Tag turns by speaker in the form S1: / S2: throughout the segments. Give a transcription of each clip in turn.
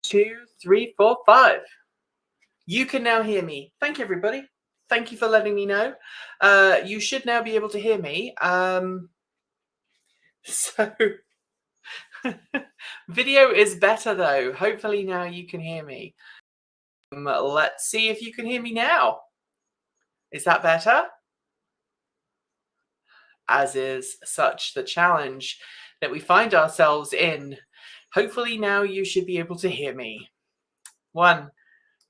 S1: 2, 3, 4, 5. You can now hear me. Thank you, everybody. Thank you for letting me know. You should now be able to hear me. So video is better though. Hopefully now you can hear me. Let's see if you can hear me now. Is that better? As is such the challenge that we find ourselves in. Hopefully now you should be able to hear me. 1,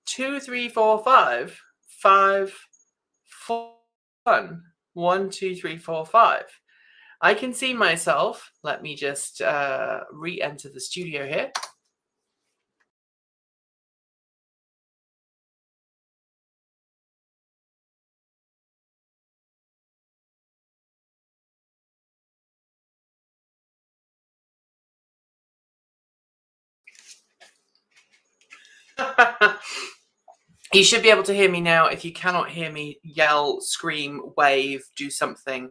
S1: 2, 3, 4, 5, 5, 4, 1, 1, 2, 3, 4, 5. I can see myself. Let me just re-enter the studio here. You should be able to hear me now. If you cannot hear me, yell, scream, wave, do something,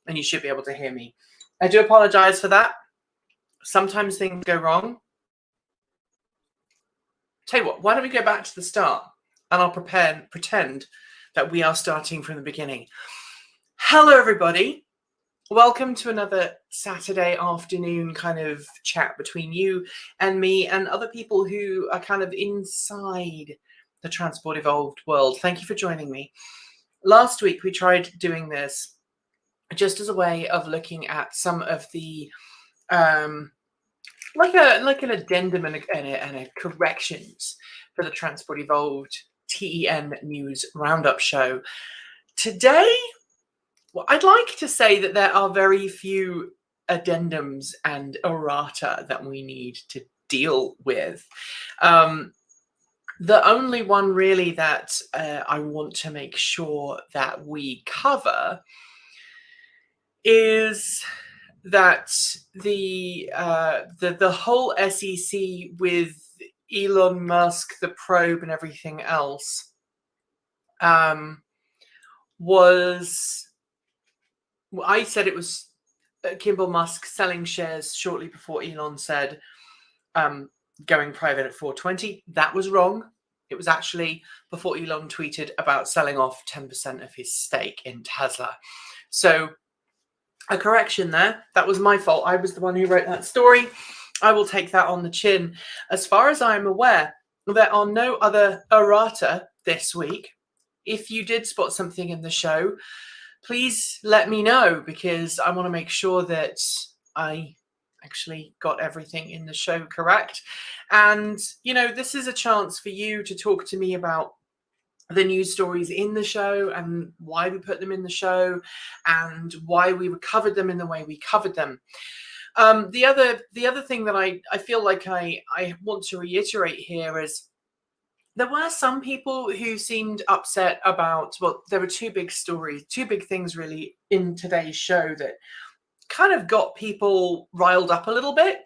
S1: and you should be able to hear me. I do apologize for that. Sometimes things go wrong. Tell you what, why don't we go back to the start and I'll pretend that we are starting from the beginning. Hello, everybody. Welcome to another Saturday afternoon kind of chat between you and me and other people who are kind of inside the Transport Evolved world. Thank you for joining me. Last week, we tried doing this just as a way of looking at some of the like an addendum and a corrections for the Transport Evolved TEN News Roundup show. Today, well, I'd like to say that there are very few addendums and errata that we need to deal with. The only one really that I want to make sure that we cover is that the whole SEC with Elon Musk, the probe, and everything else was. I said it was Kimball Musk selling shares shortly before Elon said going private at 420. That was wrong. It was actually before Elon tweeted about selling off 10% of his stake in Tesla. So a correction there. That was my fault. I was the one who wrote that story. I will take that on the chin. As far as I am aware, there are no other errata this week. If you did spot something in the show, please let me know, because I want to make sure that I actually got everything in the show correct. And, you know, this is a chance for you to talk to me about the news stories in the show and why we put them in the show and why we covered them in the way we covered them. The other thing that I feel like I want to reiterate here is there were some people who seemed upset about, well, there were two big things really in today's show that kind of got people riled up a little bit.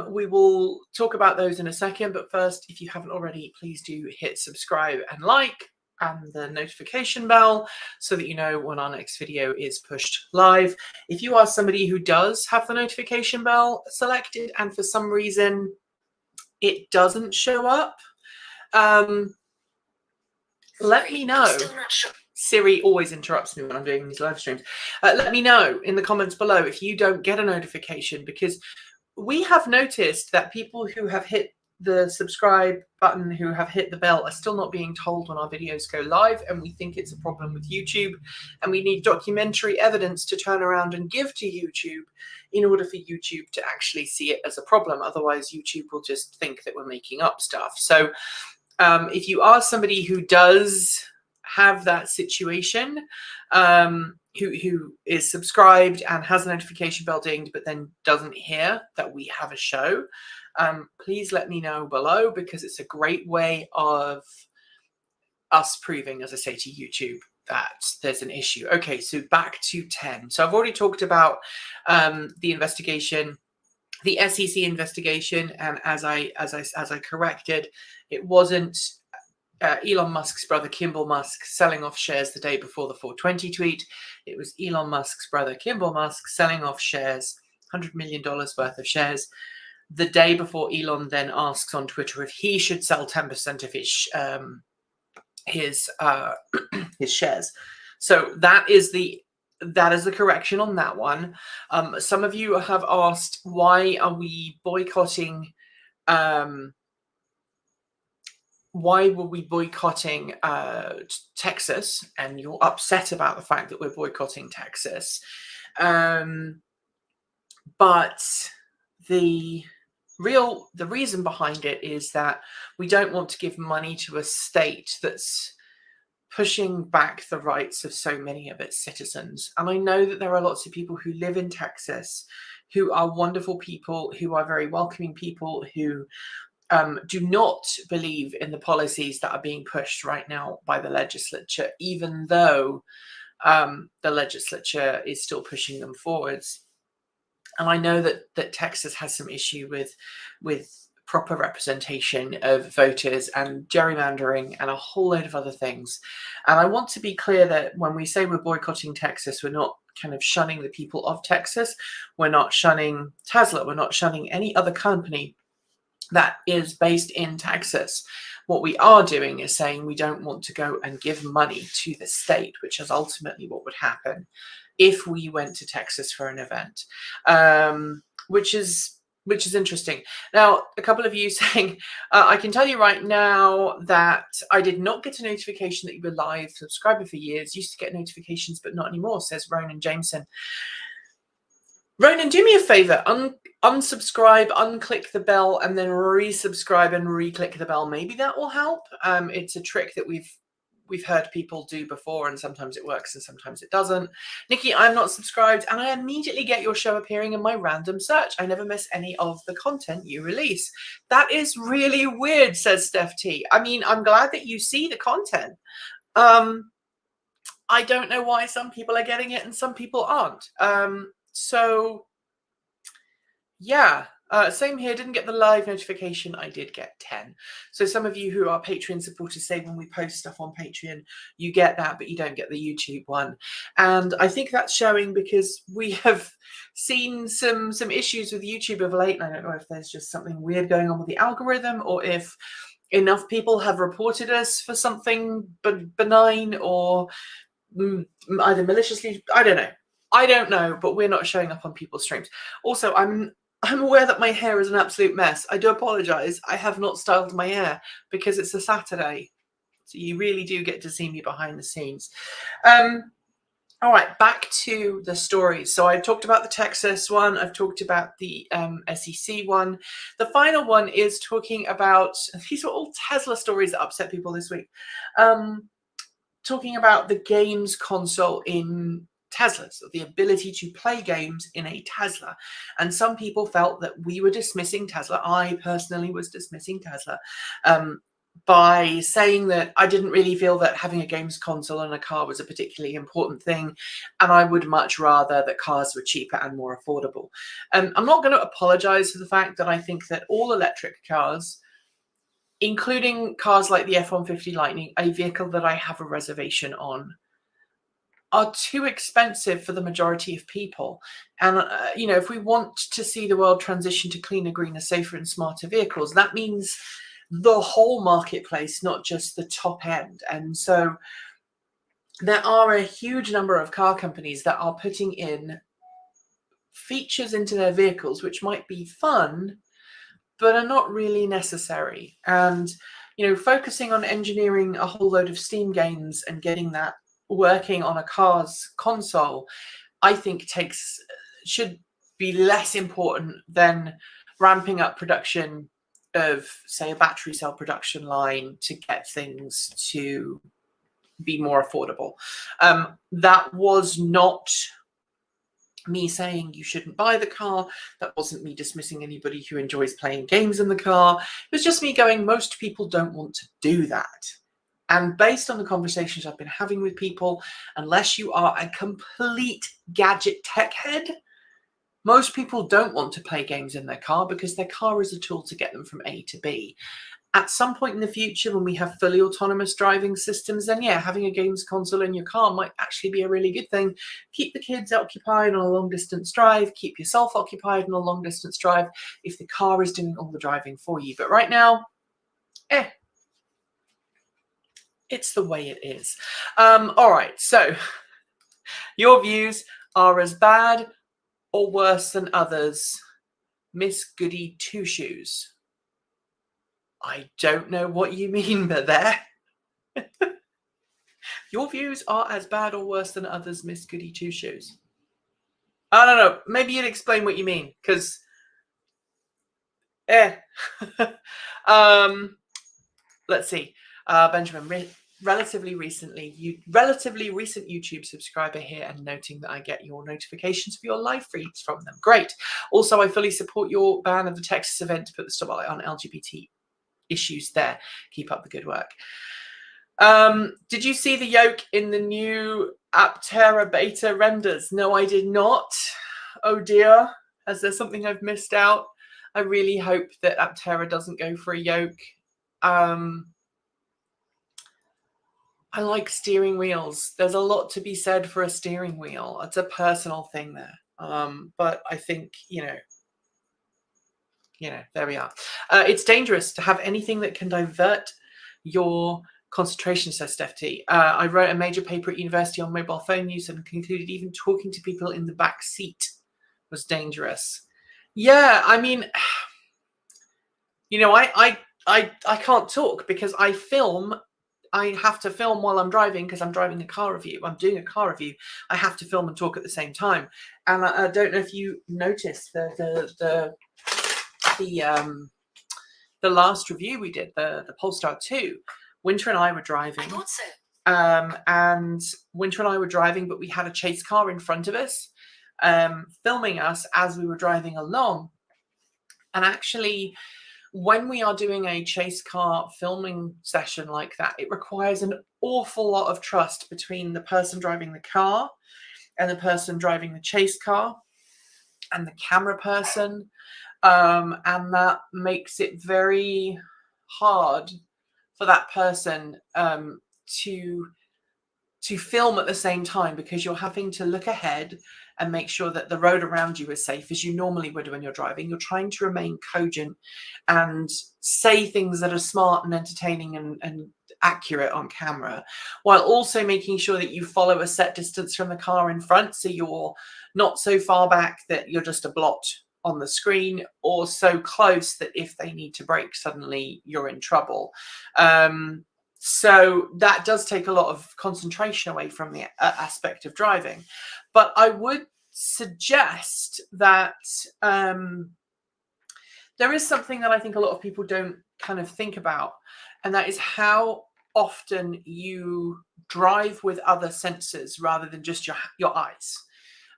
S1: We will talk about those in a second, but first, if you haven't already, please do hit subscribe and like and the notification bell so that you know when our next video is pushed live. If you are somebody who does have the notification bell selected and for some reason it doesn't show up, let me know. Still not sure. Siri always interrupts me when I'm doing these live streams. Let me know in the comments below if you don't get a notification, because we have noticed that people who have hit the subscribe button, who have hit the bell, are still not being told when our videos go live, and we think it's a problem with YouTube, and we need documentary evidence to turn around and give to YouTube in order for YouTube to actually see it as a problem. Otherwise, YouTube will just think that we're making up stuff. So if you are somebody who does have that situation, who is subscribed and has a notification bell dinged but then doesn't hear that we have a show, please let me know below, because it's a great way of us proving, as I say, to YouTube that there's an issue. Okay, so back to 10. So I've already talked about the investigation, the SEC investigation, and as I corrected, it wasn't Elon Musk's brother Kimball Musk selling off shares the day before the 420 tweet. It was Elon Musk's brother Kimball Musk selling off shares, $100 million worth of shares, the day before Elon then asks on Twitter if he should sell 10% of his shares. So that is the correction on that one. Some of you have asked, why are we boycotting? Why were we boycotting Texas? And you're upset about the fact that we're boycotting Texas. But the reason behind it is that we don't want to give money to a state that's pushing back the rights of so many of its citizens. And I know that there are lots of people who live in Texas who are wonderful people, who are very welcoming people, who do not believe in the policies that are being pushed right now by the legislature, even though the legislature is still pushing them forwards. And I know that Texas has some issue with proper representation of voters and gerrymandering and a whole load of other things. And I want to be clear that when we say we're boycotting Texas, we're not kind of shunning the people of Texas. We're not shunning Tesla. We're not shunning any other company that is based in Texas. What we are doing is saying we don't want to go and give money to the state, which is ultimately what would happen if we went to Texas for an event, which is interesting. Now, a couple of you saying, I can tell you right now that I did not get a notification that you were live. Subscriber for years, used to get notifications, but not anymore, says Ronan Jameson. Ronan, do me a favor, unsubscribe, unclick the bell, and then resubscribe and re-click the bell. Maybe that will help. It's a trick that we've heard people do before, and sometimes it works and sometimes it doesn't. Nikki, I'm not subscribed, and I immediately get your show appearing in my random search. I never miss any of the content you release. That is really weird, says Steph T. I mean, I'm glad that you see the content. I don't know why some people are getting it and some people aren't. So, yeah, same here. Didn't get the live notification. I did get 10. So some of you who are Patreon supporters say when we post stuff on Patreon, you get that, but you don't get the YouTube one. And I think that's showing because we have seen some issues with YouTube of late. And I don't know if there's just something weird going on with the algorithm, or if enough people have reported us for something benign or either maliciously. I don't know, but we're not showing up on people's streams. Also, I'm aware that my hair is an absolute mess. I do apologize. I have not styled my hair because it's a Saturday. So you really do get to see me behind the scenes. All right, back to the stories. So I talked about the Texas one. I've talked about the SEC one. The final one is talking about, these are all Tesla stories that upset people this week. Talking about the games console in Tesla, so the ability to play games in a Tesla. And some people felt that we were dismissing Tesla. I personally was dismissing Tesla by saying that I didn't really feel that having a games console in a car was a particularly important thing. And I would much rather that cars were cheaper and more affordable. I'm not going to apologize for the fact that I think that all electric cars, including cars like the F-150 Lightning, a vehicle that I have a reservation on, are too expensive for the majority of people. And, you know, if we want to see the world transition to cleaner, greener, safer and smarter vehicles, that means the whole marketplace, not just the top end. And so there are a huge number of car companies that are putting in features into their vehicles which might be fun, but are not really necessary. And, you know, focusing on engineering a whole load of Steam games and getting that working on a car's console, I think should be less important than ramping up production of, say, a battery cell production line to get things to be more affordable. That was not me saying you shouldn't buy the car. That wasn't me dismissing anybody who enjoys playing games in the car. It was just me going, most people don't want to do that. And based on the conversations I've been having with people, unless you are a complete gadget tech head, most people don't want to play games in their car because their car is a tool to get them from A to B. At some point in the future, when we have fully autonomous driving systems, then yeah, having a games console in your car might actually be a really good thing. Keep the kids occupied on a long distance drive, keep yourself occupied on a long distance drive if the car is doing all the driving for you. But right now, it's the way it is. All right, so your views are as bad or worse than others, Miss Goody Two Shoes. I don't know what you mean by there. Your views are as bad or worse than others, Miss Goody Two Shoes. I don't know. Maybe you'd explain what you mean, because let's see. Benjamin, relatively recent YouTube subscriber here, and noting that I get your notifications for your live feeds from them. Great. Also, I fully support your ban of the Texas event to put the spotlight on LGBT issues there. Keep up the good work. Did you see the yoke in the new Aptera beta renders? No, I did not. Oh dear. Is there something I've missed out? I really hope that Aptera doesn't go for a yoke. I like steering wheels. There's a lot to be said for a steering wheel. It's a personal thing there. But I think, there we are. It's dangerous to have anything that can divert your concentration, says Steph T. I wrote a major paper at university on mobile phone use and concluded even talking to people in the back seat was dangerous. Yeah, I mean, I can't talk because I film. I have to film while I'm driving because I'm driving a car review. I'm doing a car review. I have to film and talk at the same time. And I don't know if you noticed the last review we did, the Polestar 2. Winter and I were driving. I thought so. And Winter and I were driving, but we had a chase car in front of us, filming us as we were driving along. And actually, when we are doing a chase car filming session like that, it requires an awful lot of trust between the person driving the car and the person driving the chase car and the camera person. And that makes it very hard for that person to film at the same time, because you're having to look ahead and make sure that the road around you is safe, as you normally would when you're driving. You're trying to remain cogent and say things that are smart and entertaining and accurate on camera, while also making sure that you follow a set distance from the car in front, so you're not so far back that you're just a blot on the screen, or so close that if they need to brake, suddenly you're in trouble. So that does take a lot of concentration away from the aspect of driving. But I would suggest that there is something that I think a lot of people don't kind of think about, and that is how often you drive with other senses rather than just your eyes.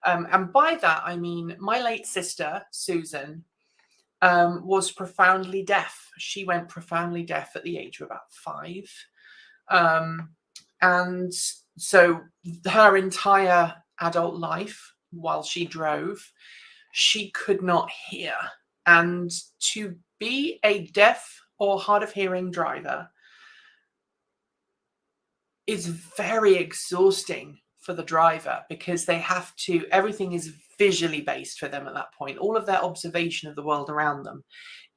S1: And by that, I mean my late sister, Susan, was profoundly deaf. She went profoundly deaf at the age of about 5. And so her entire adult life, while she drove, she could not hear. And to be a deaf or hard of hearing driver is very exhausting for the driver, because they have to, everything is visually based for them at that point. All of their observation of the world around them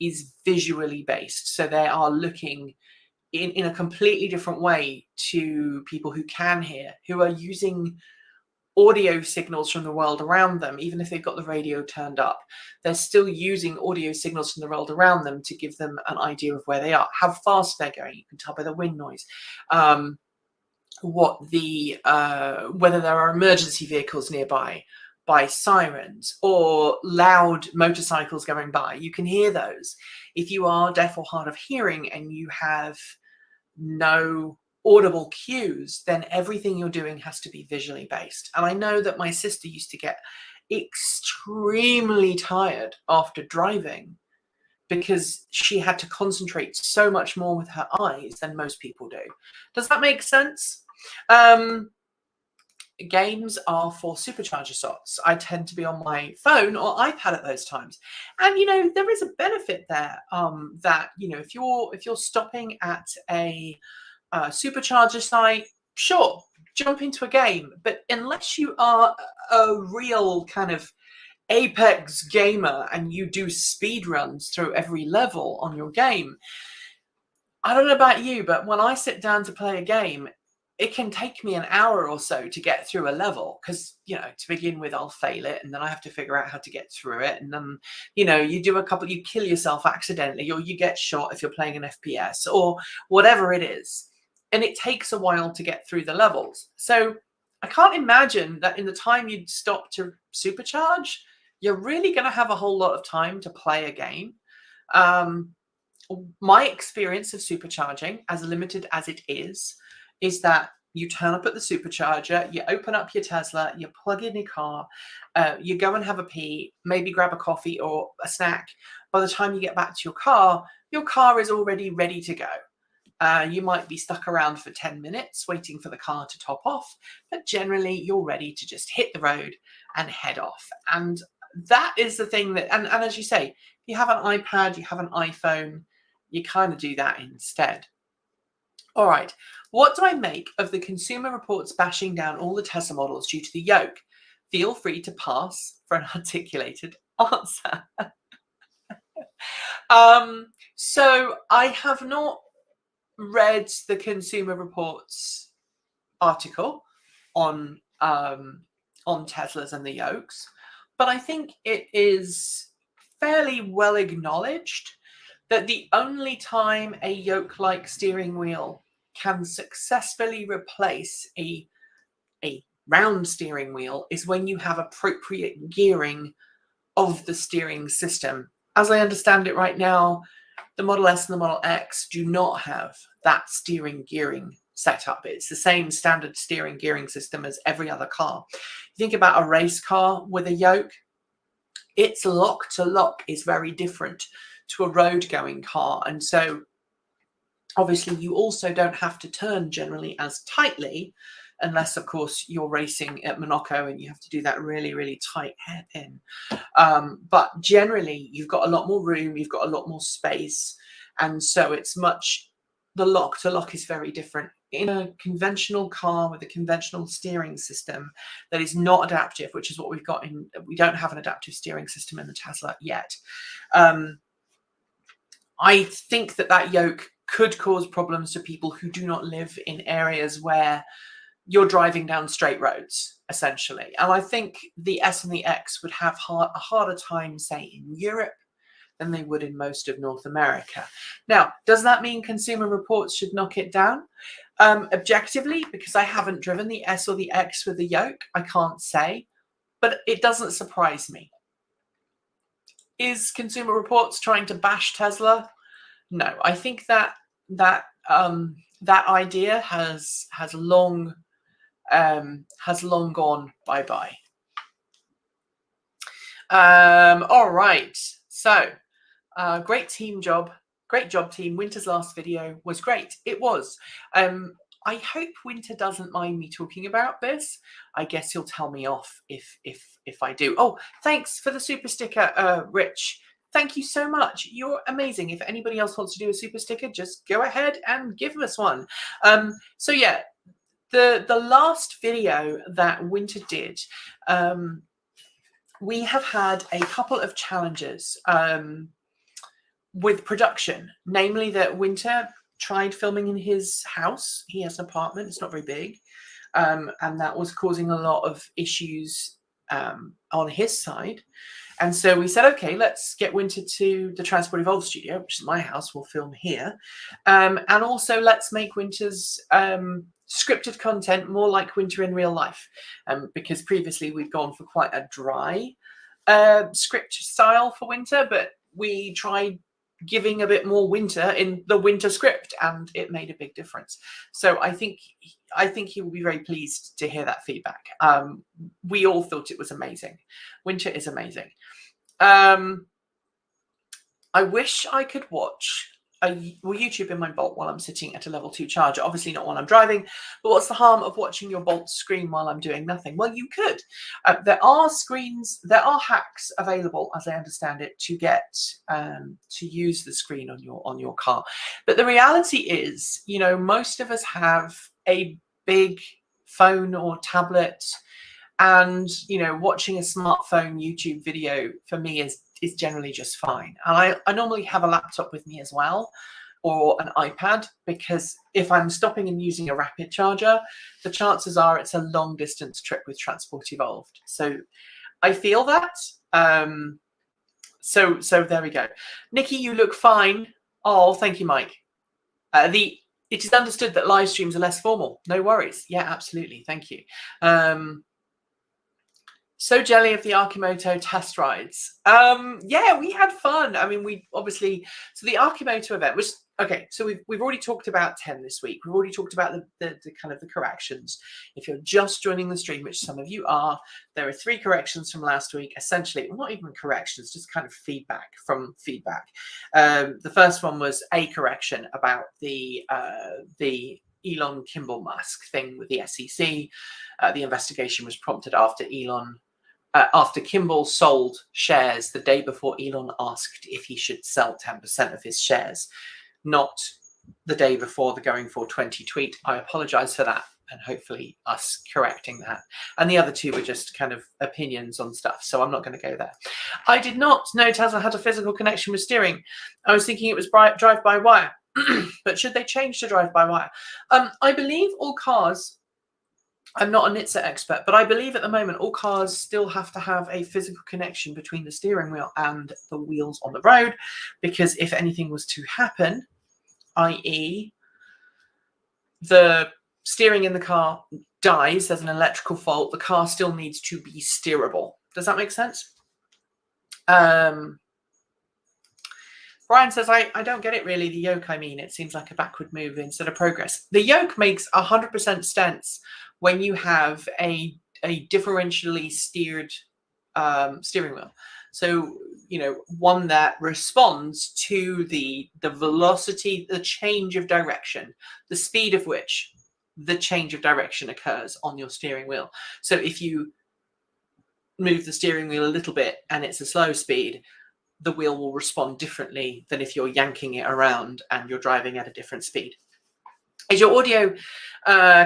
S1: is visually based. So they are looking in a completely different way to people who can hear, who are using audio signals from the world around them. Even if they've got the radio turned up, they're still using audio signals from the world around them to give them an idea of where they are, how fast they're going. You can tell by the wind noise, whether there are emergency vehicles nearby, by sirens or loud motorcycles going by. You can hear those. If you are deaf or hard of hearing and you have no audible cues, then everything you're doing has to be visually based. And I know that my sister used to get extremely tired after driving because she had to concentrate so much more with her eyes than most people do. Does that make sense? games are for supercharger shots. I tend to be on my phone or iPad at those times, and there is a benefit there. That if you're stopping at a supercharger site, sure, jump into a game, but unless you are a real kind of apex gamer and you do speed runs through every level on your game, I don't know about you, but when I sit down to play a game, it can take me an hour or so to get through a level because, to begin with, I'll fail it and then I have to figure out how to get through it. And then, you do you kill yourself accidentally, or you get shot if you're playing an FPS or whatever it is. And it takes a while to get through the levels. So I can't imagine that in the time you'd stop to supercharge, you're really going to have a whole lot of time to play a game. My experience of supercharging, as limited as it is that you turn up at the supercharger, you open up your Tesla, you plug in your car, you go and have a pee, maybe grab a coffee or a snack. By the time you get back to your car is already ready to go. You might be stuck around for 10 minutes waiting for the car to top off, but generally you're ready to just hit the road and head off. And that is the thing that, and as you say, if you have an iPad, you have an iPhone, you kind of do that instead. All right, what do I make of the Consumer Reports bashing down all the Tesla models due to the yoke? Feel free to pass for an articulated answer. So I have not read the Consumer Reports article on Teslas and the yokes, but I think it is fairly well acknowledged that the only time a yoke-like steering wheel can successfully replace a round steering wheel is when you have appropriate gearing of the steering system. As I understand it right now, the Model S and the Model X do not have that steering gearing set up. It's the same standard steering gearing system as every other car. Think about a race car with a yoke. Its lock to lock is very different to a road going car. And so obviously you also don't have to turn generally as tightly, unless of course you're racing at Monaco and you have to do that really, really tight hairpin. But generally you've got a lot more room, you've got a lot more space. And so the lock to lock is very different. In a conventional car with a conventional steering system that is not adaptive, which is what we've got we don't have an adaptive steering system in the Tesla yet. I think that yoke could cause problems to people who do not live in areas where you're driving down straight roads, essentially. And I think the S and the X would have a harder time, say, in Europe than they would in most of North America. Now, does that mean Consumer Reports should knock it down? Objectively, because I haven't driven the S or the X with the yoke, I can't say, but it doesn't surprise me. Is Consumer Reports trying to bash Tesla? No, I think that idea has long gone bye-bye. All right, so great job team. Winter's last video was great. It was. I hope Winter doesn't mind me talking about this. I guess he'll tell me off if I do. Oh, thanks for the super sticker, Rich. Thank you so much. You're amazing. If anybody else wants to do a super sticker, just go ahead and give us one. So yeah, the last video that Winter did, we have had a couple of challenges with production, namely that Winter tried filming in his house. He has an apartment, it's not very big, and that was causing a lot of issues on his side. And so we said, okay, let's get Winter to the Transport Evolved studio, which is my house. We'll film here. And also let's make Winter's scripted content more like Winter in real life, because previously we'd gone for quite a dry script style for Winter, but we tried giving a bit more Winter in the Winter script, and it made a big difference. So I think he will be very pleased to hear that feedback. We all thought it was amazing. Winter is amazing. I wish I could watch will YouTube in my Bolt while I'm sitting at a level 2 charger. Obviously not while I'm driving, but what's the harm of watching your Bolt screen while I'm doing nothing? Well, you could. There are hacks available, as I understand it, to get to use the screen on your car. But the reality is, most of us have a big phone or tablet, and watching a smartphone YouTube video for me is generally just fine. And I normally have a laptop with me as well, or an iPad, because if I'm stopping and using a rapid charger, the chances are it's a long distance trip with Transport Evolved. So I feel that. So there we go. Nikki, you look fine. Oh, thank you, Mike. It is understood that live streams are less formal. No worries. Yeah, absolutely. Thank you. So jelly of the Arkimoto test rides. Yeah, we had fun. I mean, so the Arkimoto event was, okay, so we've already talked about 10 this week. We've already talked about the kind of the corrections. If you're just joining the stream, which some of you are, there are 3 corrections from last week, essentially, not even corrections, just kind of feedback from feedback. The first one was a correction about the Elon Kimball Musk thing with the SEC. The investigation was prompted after Kimball sold shares the day before Elon asked if he should sell 10% of his shares, not the day before the going for 20 tweet. I apologize for that, and hopefully us correcting that. And the other 2 were just kind of opinions on stuff, so I'm not going to go there. I did not know Tesla had a physical connection with steering. I was thinking it was drive-by-wire. But should they change to drive-by-wire? I believe all cars, I'm not a NHTSA expert, but I believe at the moment all cars still have to have a physical connection between the steering wheel and the wheels on the road, because if anything was to happen, i.e. the steering in the car dies, there's an electrical fault, the car still needs to be steerable. Does that make sense? Brian says, I don't get it really, the yoke, I mean. It seems like a backward move instead of progress. The yoke makes 100% sense when you have a differentially steered steering wheel. So, one that responds to the velocity, the change of direction, the speed of which the change of direction occurs on your steering wheel. So if you move the steering wheel a little bit and it's a slow speed, the wheel will respond differently than if you're yanking it around and you're driving at a different speed. Is your audio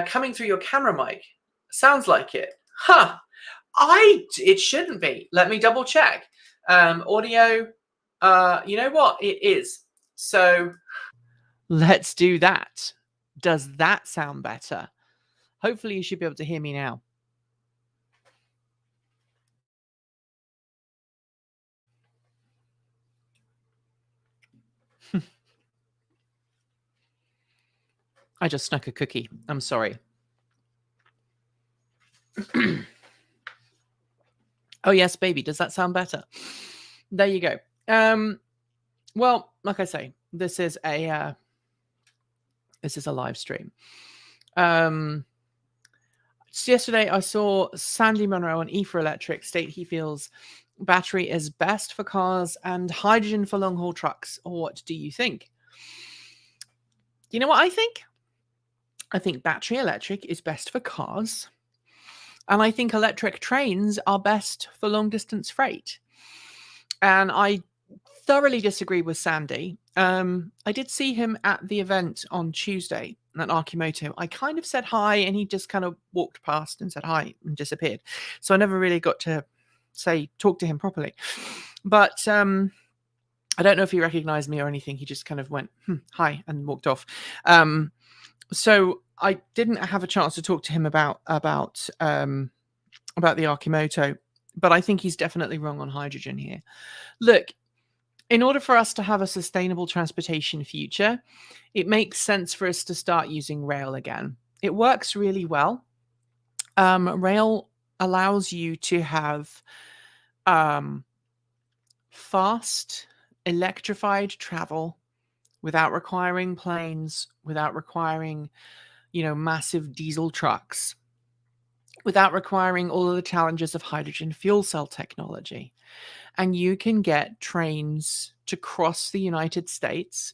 S1: coming through your camera mic? Sounds like it. Huh. It shouldn't be. Let me double check. Audio, you know what? It is. So let's do that. Does that sound better? Hopefully you should be able to hear me now. I just snuck a cookie. I'm sorry. Oh, yes, baby. Does that sound better? There you go. Well, like I say, this is a live stream. So yesterday I saw Sandy Monroe on E4 Electric state he feels battery is best for cars and hydrogen for long-haul trucks. What do you think? You know what I think? I think battery electric is best for cars. And I think electric trains are best for long-distance freight. And I thoroughly disagree with Sandy. I did see him at the event on Tuesday at Arkimoto. I kind of said hi, and he just kind of walked past and said hi and disappeared. So I never really got to talk to him properly. But I don't know if he recognized me or anything. He just kind of went, hi, and walked off. So I didn't have a chance to talk to him about the Arkimoto, but I think he's definitely wrong on hydrogen here. Look, in order for us to have a sustainable transportation future, it makes sense for us to start using rail again. It works really well. Rail allows you to have fast, electrified travel without requiring planes, without requiring, massive diesel trucks, without requiring all of the challenges of hydrogen fuel cell technology. And you can get trains to cross the United States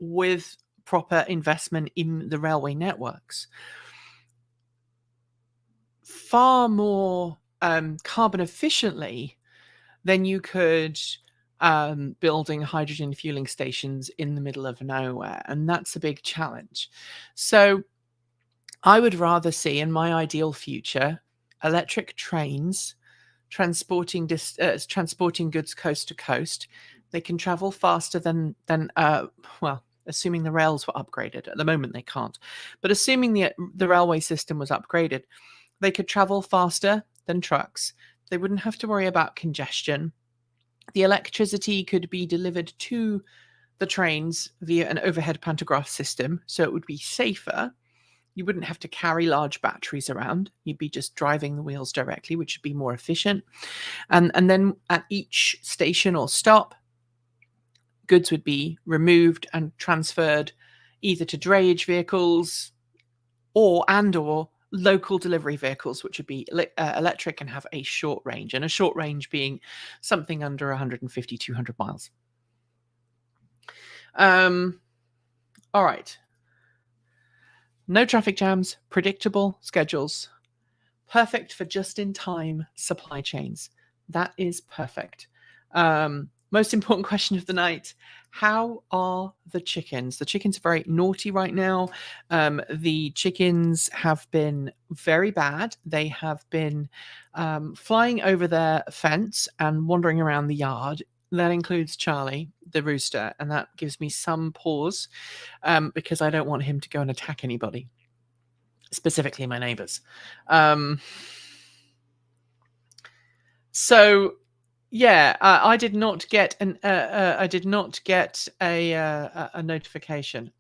S1: with proper investment in the railway networks, far more carbon efficiently than you could building hydrogen fueling stations in the middle of nowhere. And that's a big challenge. So I would rather see, in my ideal future, electric trains transporting goods coast to coast. They can travel faster than well, assuming the rails were upgraded. At the moment, they can't. But assuming the railway system was upgraded, they could travel faster than trucks. They wouldn't have to worry about congestion. The electricity could be delivered to the trains via an overhead pantograph system, so it would be safer. You wouldn't have to carry large batteries around. You'd be just driving the wheels directly, which would be more efficient. And then at each station or stop, goods would be removed and transferred either to drayage vehicles or local delivery vehicles, which would be electric and have a short range, and a short range being something under 150, 200 miles. All right. No traffic jams, predictable schedules, perfect for just-in-time supply chains. That is perfect. Most important question of the night: how are the chickens? The chickens are very naughty right now. The chickens have been very bad. They have been flying over their fence and wandering around the yard. That includes Charlie, the rooster, and that gives me some pause because I don't want him to go and attack anybody, specifically my neighbors. So yeah, I did not get a notification.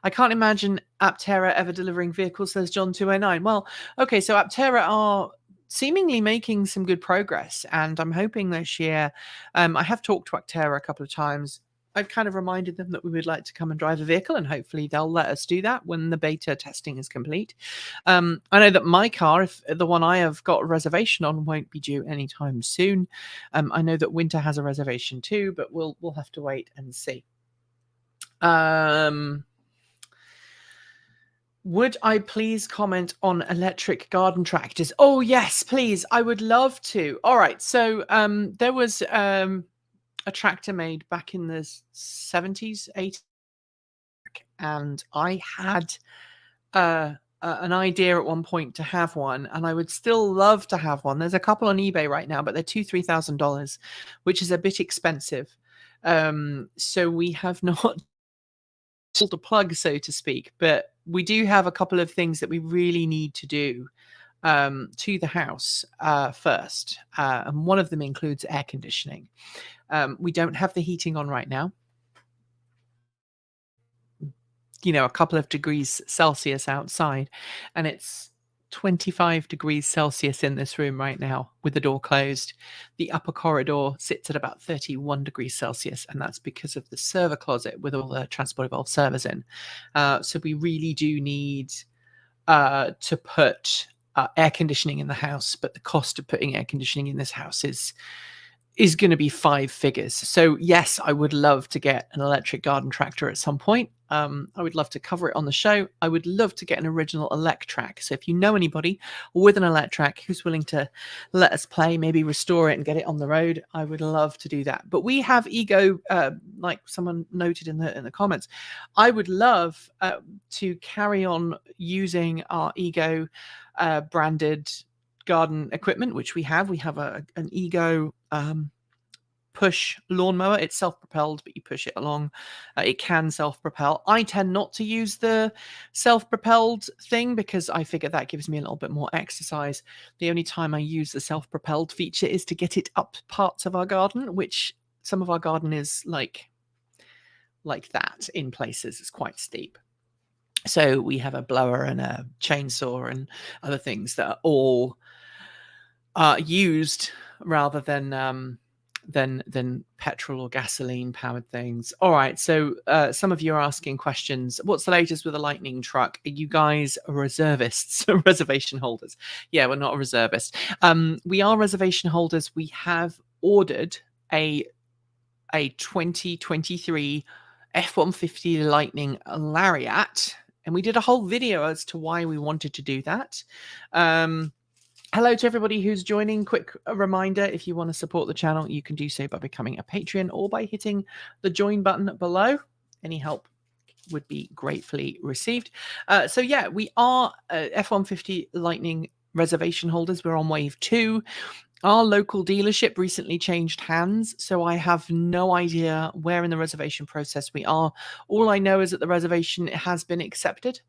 S1: I can't imagine Aptera ever delivering vehicles, says John 209. Well, okay, so Aptera are seemingly making some good progress, and I'm hoping this year. I have talked to Aptera a couple of times. I've kind of reminded them that we would like to come and drive a vehicle, and hopefully they'll let us do that when the beta testing is complete. I know that my car, if the one I have got a reservation on, won't be due anytime soon. I know that Winter has a reservation too, but we'll have to wait and see. Would I please comment on electric garden tractors? Oh yes, please. I would love to. All right. So there was a tractor made back in the 70s, 80s, and I had an idea at one point to have one, and I would still love to have one. There's a couple on eBay right now, but they're $2,000-$3,000, which is a bit expensive. So we have not pulled a plug, so to speak, but we do have a couple of things that we really need to do to the house first, and one of them includes air conditioning. We don't have the heating on right now. You know, a couple of degrees Celsius outside, and it's 25 degrees Celsius in this room right now with the door closed. The upper corridor sits at about 31 degrees Celsius, and that's because of the server closet with all the transport evolved servers in. So we really do need to put air conditioning in the house, but the cost of putting air conditioning in this house is going to be 5 figures. So yes, I would love to get an electric garden tractor at some point. I would love to cover it on the show. I would love to get an original Electrac. So if you know anybody with an Electrac who's willing to let us play, maybe restore it and get it on the road, I would love to do that. But we have Ego, like someone noted in the comments. I would love to carry on using our Ego branded garden equipment, which we have. We have an Ego push lawnmower. It's self-propelled, but you push it along. It can self-propel. I tend not to use the self-propelled thing because I figure that gives me a little bit more exercise. The only time I use the self-propelled feature is to get it up parts of our garden, which some of our garden is like that in places. It's quite steep. So we have a blower and a chainsaw and other things that are all used rather than petrol or gasoline powered things. All right, so some of you are asking questions. What's the latest with the Lightning truck? Are you guys reservists, reservation holders? Yeah, we're not a reservist. We are reservation holders. We have ordered a 2023 F-150 Lightning Lariat, and we did a whole video as to why we wanted to do that. Hello to everybody who's joining. Quick reminder, if you want to support the channel, you can do so by becoming a Patreon or by hitting the join button below. Any help would be gratefully received. So yeah, we are F-150 Lightning reservation holders. We're on wave 2. Our local dealership recently changed hands, so I have no idea where in the reservation process we are. All I know is that the reservation has been accepted,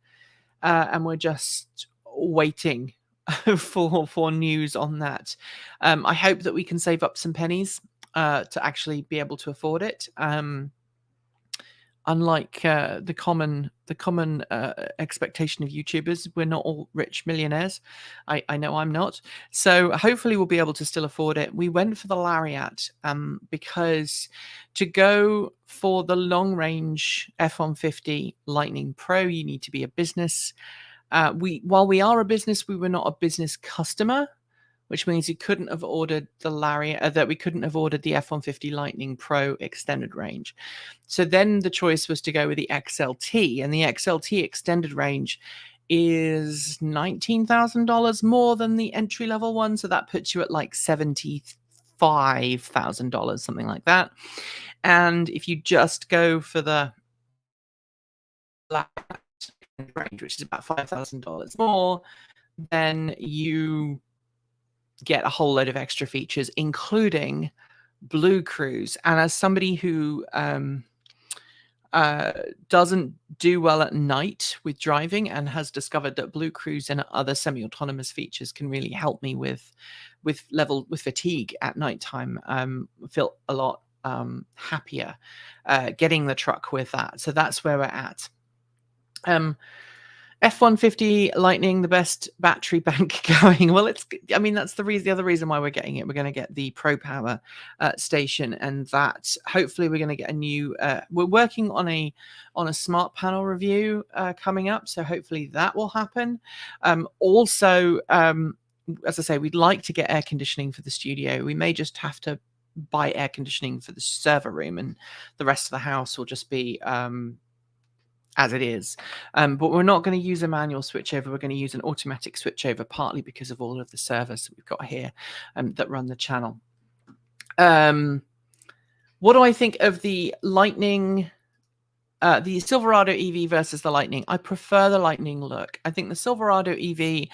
S1: and we're just waiting for news on that. I hope that we can save up some pennies to actually be able to afford it. Unlike the common expectation of YouTubers, we're not all rich millionaires. I know I'm not. So hopefully we'll be able to still afford it. We went for the Lariat because to go for the long range F-150 Lightning Pro, you need to be a business. While we are a business, we were not a business customer, which means we couldn't have ordered the Lariat, that we couldn't have ordered the F-150 Lightning Pro extended range. So then the choice was to go with the XLT, and the XLT extended range is $19,000 more than the entry level one. So that puts you at like $75,000, something like that. And if you just go for the range, which is about $5,000 more, then you get a whole load of extra features, including Blue Cruise. And as somebody who doesn't do well at night with driving and has discovered that Blue Cruise and other semi-autonomous features can really help me with fatigue at nighttime, feel a lot happier getting the truck with that. So that's where we're at. F-150 Lightning, the best battery bank going. Well, that's the other reason why we're getting it. We're going to get the Pro Power station, and that hopefully we're going to get a new. We're working on a smart panel review coming up, so hopefully that will happen. Also, as I say, we'd like to get air conditioning for the studio. We may just have to buy air conditioning for the server room, and the rest of the house will just be as it is. But we're not going to use a manual switchover. We're going to use an automatic switchover, partly because of all of the servers that we've got here that run the channel. What do I think of the Lightning, the Silverado EV versus the Lightning? I prefer the Lightning look. I think the Silverado EV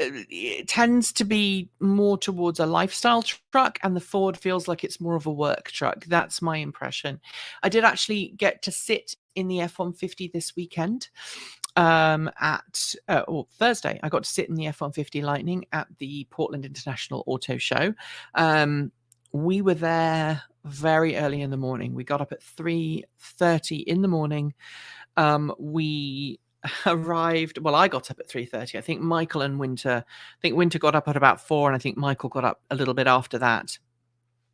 S1: it tends to be more towards a lifestyle truck, and the Ford feels like it's more of a work truck. That's my impression. I did actually get to sit in the F-150 this weekend or Thursday. I got to sit in the F-150 Lightning at the Portland International Auto Show. We were there very early in the morning. We got up at 3:30 in the morning. We arrived, well, I got up at 3:30. I think Michael and Winter got up at about 4, and I think Michael got up a little bit after that.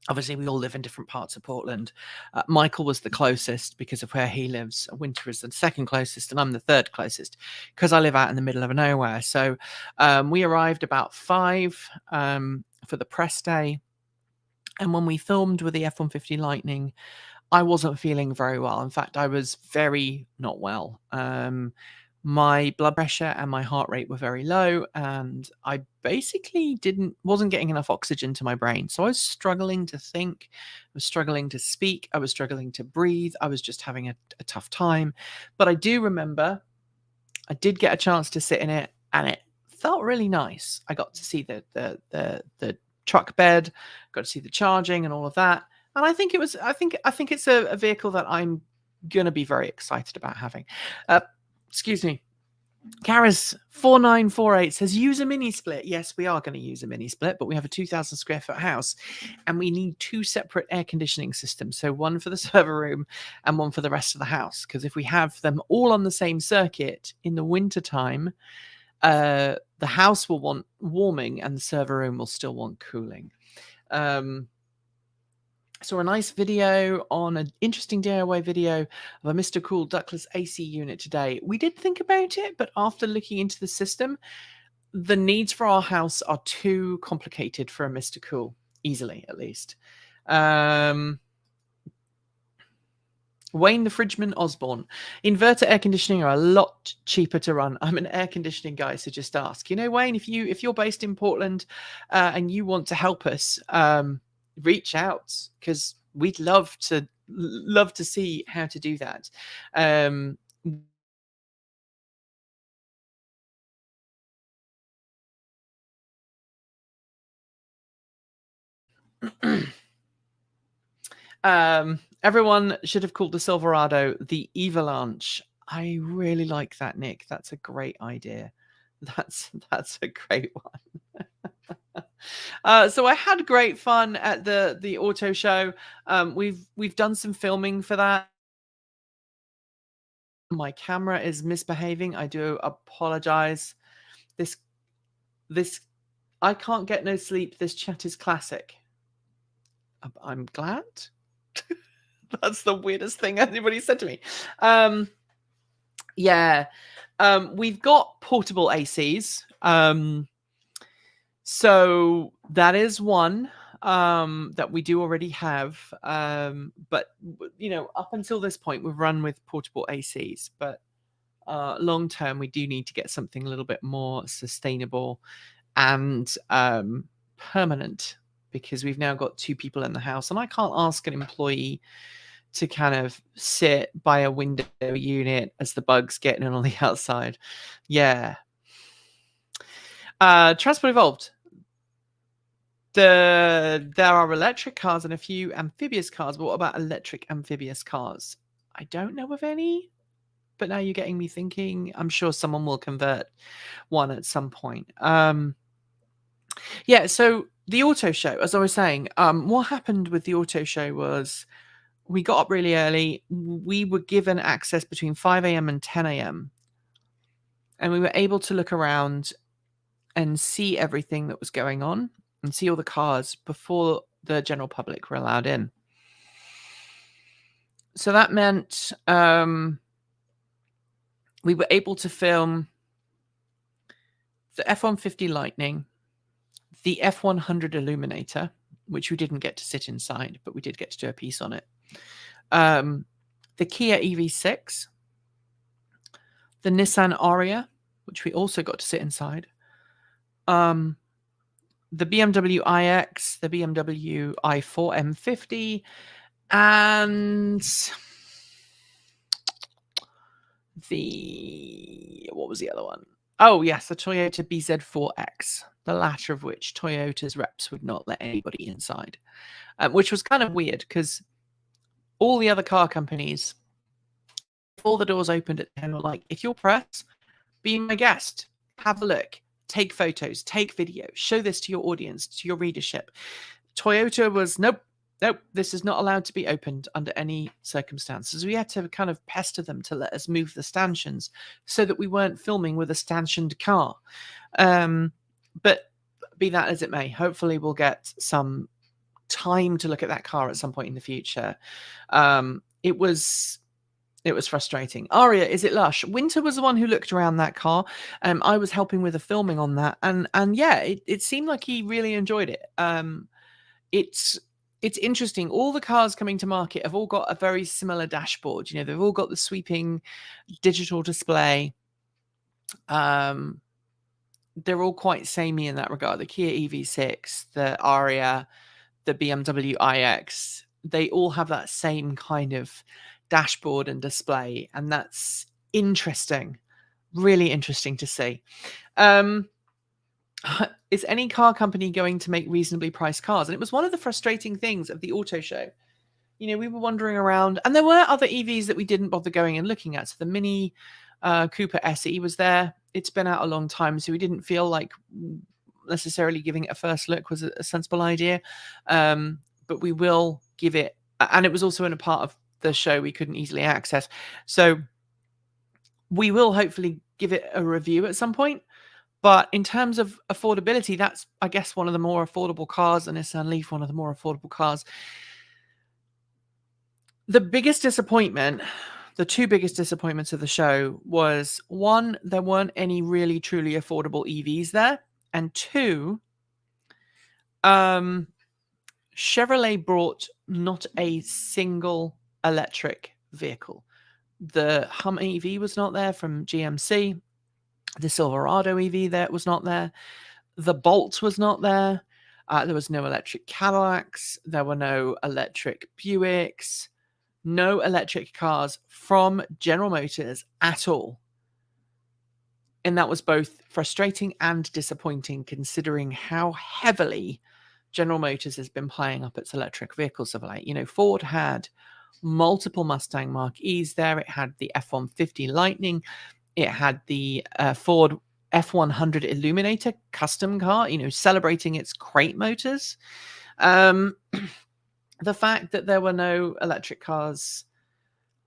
S1: Obviously, we all live in different parts of Portland. Michael was the closest because of where he lives. Winter is the second closest, and I'm the third closest because I live out in the middle of nowhere. So we arrived about 5 for the press day. And when we filmed with the F-150 Lightning, I wasn't feeling very well. In fact, I was very not well. My blood pressure and my heart rate were very low, and I basically wasn't getting enough oxygen to my brain. So I was struggling to think, I was struggling to speak, I was struggling to breathe. I was just having a tough time. But I do remember I did get a chance to sit in it, and it felt really nice. I got to see the truck bed, got to see the charging and all of that. And I think it's a vehicle that I'm gonna be very excited about having. Excuse me. Karis4948 says use a mini split. Yes, we are going to use a mini split, but we have a 2,000 square foot house and we need 2 separate air conditioning systems. So one for the server room and one for the rest of the house. Because if we have them all on the same circuit in the winter time, the house will want warming and the server room will still want cooling. Saw a nice video on an interesting DIY video of a Mr. Cool ductless AC unit today. We did think about it, but after looking into the system, the needs for our house are too complicated for a Mr. Cool, easily at least. What Wayne the Fridgeman Osborne. Inverter air conditioning are a lot cheaper to run. I'm an air conditioning guy, so just ask. You know, Wayne, if you're based in Portland and you want to help us, reach out, because we'd love to see how to do that. Everyone should have called the Silverado the Evalanche. I really like that, Nick. That's a great idea. That's a great one. So I had great fun at the auto show. We've done some filming for that. My camera is misbehaving. I do apologize. This I can't get no sleep. This chat is classic. I'm glad. That's the weirdest thing anybody said to me. Yeah. We've got portable ACs. So that is one that we do already have. But you know, up until this point, we've run with portable ACs. But long term, we do need to get something a little bit more sustainable and permanent, because we've now got 2 people in the house, and I can't ask an employee to kind of sit by a window unit as the bugs get in on the outside. Yeah. Transport Evolved. There are electric cars and a few amphibious cars, but what about electric amphibious cars? I don't know of any, but now you're getting me thinking. I'm sure someone will convert one at some point. Yeah, so the auto show, as I was saying, what happened with the auto show was we got up really early. We were given access between 5 a.m. and 10 a.m. And we were able to look around and see everything that was going on and see all the cars before the general public were allowed in. So that meant we were able to film the F-150 Lightning, the F-100 Illuminator, which we didn't get to sit inside, but we did get to do a piece on it. The Kia EV6, the Nissan Aria, which we also got to sit inside. The BMW iX, the BMW i4 M50, and what was the other one? Oh, yes, the Toyota BZ4X, the latter of which Toyota's reps would not let anybody inside, which was kind of weird because all the other car companies, before the doors opened at 10, were like, if you're press, be my guest, have a look, take photos, take video, show this to your audience, to your readership. Toyota was, nope, this is not allowed to be opened under any circumstances. We had to kind of pester them to let us move the stanchions so that we weren't filming with a stanchioned car. But be that as it may, hopefully we'll get some time to look at that car at some point in the future. It was frustrating. Aria, is it lush? Winter was the one who looked around that car. I was helping with the filming on that, and yeah, it seemed like he really enjoyed it. It's interesting. All the cars coming to market have all got a very similar dashboard. You know, they've all got the sweeping digital display. They're all quite samey in that regard. The Kia EV6, the Aria, the BMW iX, they all have that same kind of dashboard and display, and that's interesting, really interesting to see. Is any car company going to make reasonably priced cars? And it was one of the frustrating things of the auto show. You know, we were wandering around, and there were other EVs that we didn't bother going and looking at. So the Mini Cooper SE was there. It's been out a long time, so we didn't feel like necessarily giving it a first look was a sensible idea. But we will give it, and it was also in a part of the show we couldn't easily access. So we will hopefully give it a review at some point. But in terms of affordability, that's, I guess, one of the more affordable cars, and Nissan Leaf, one of the more affordable cars. The biggest disappointment, the 2 biggest disappointments of the show was, 1, there weren't any really truly affordable EVs there. And 2, Chevrolet brought not a single electric vehicle. The Hummer EV was not there from GMC. The Silverado EV there was not there. The Bolt was not there. There was no electric Cadillacs. There were no electric Buicks. No electric cars from General Motors at all. And that was both frustrating and disappointing, considering how heavily General Motors has been playing up its electric vehicles of late. You know, Ford had multiple Mustang Mach-E's there. It had the F-150 Lightning. It had the Ford F-100 Illuminator custom car, you know, celebrating its crate motors. The fact that there were no electric cars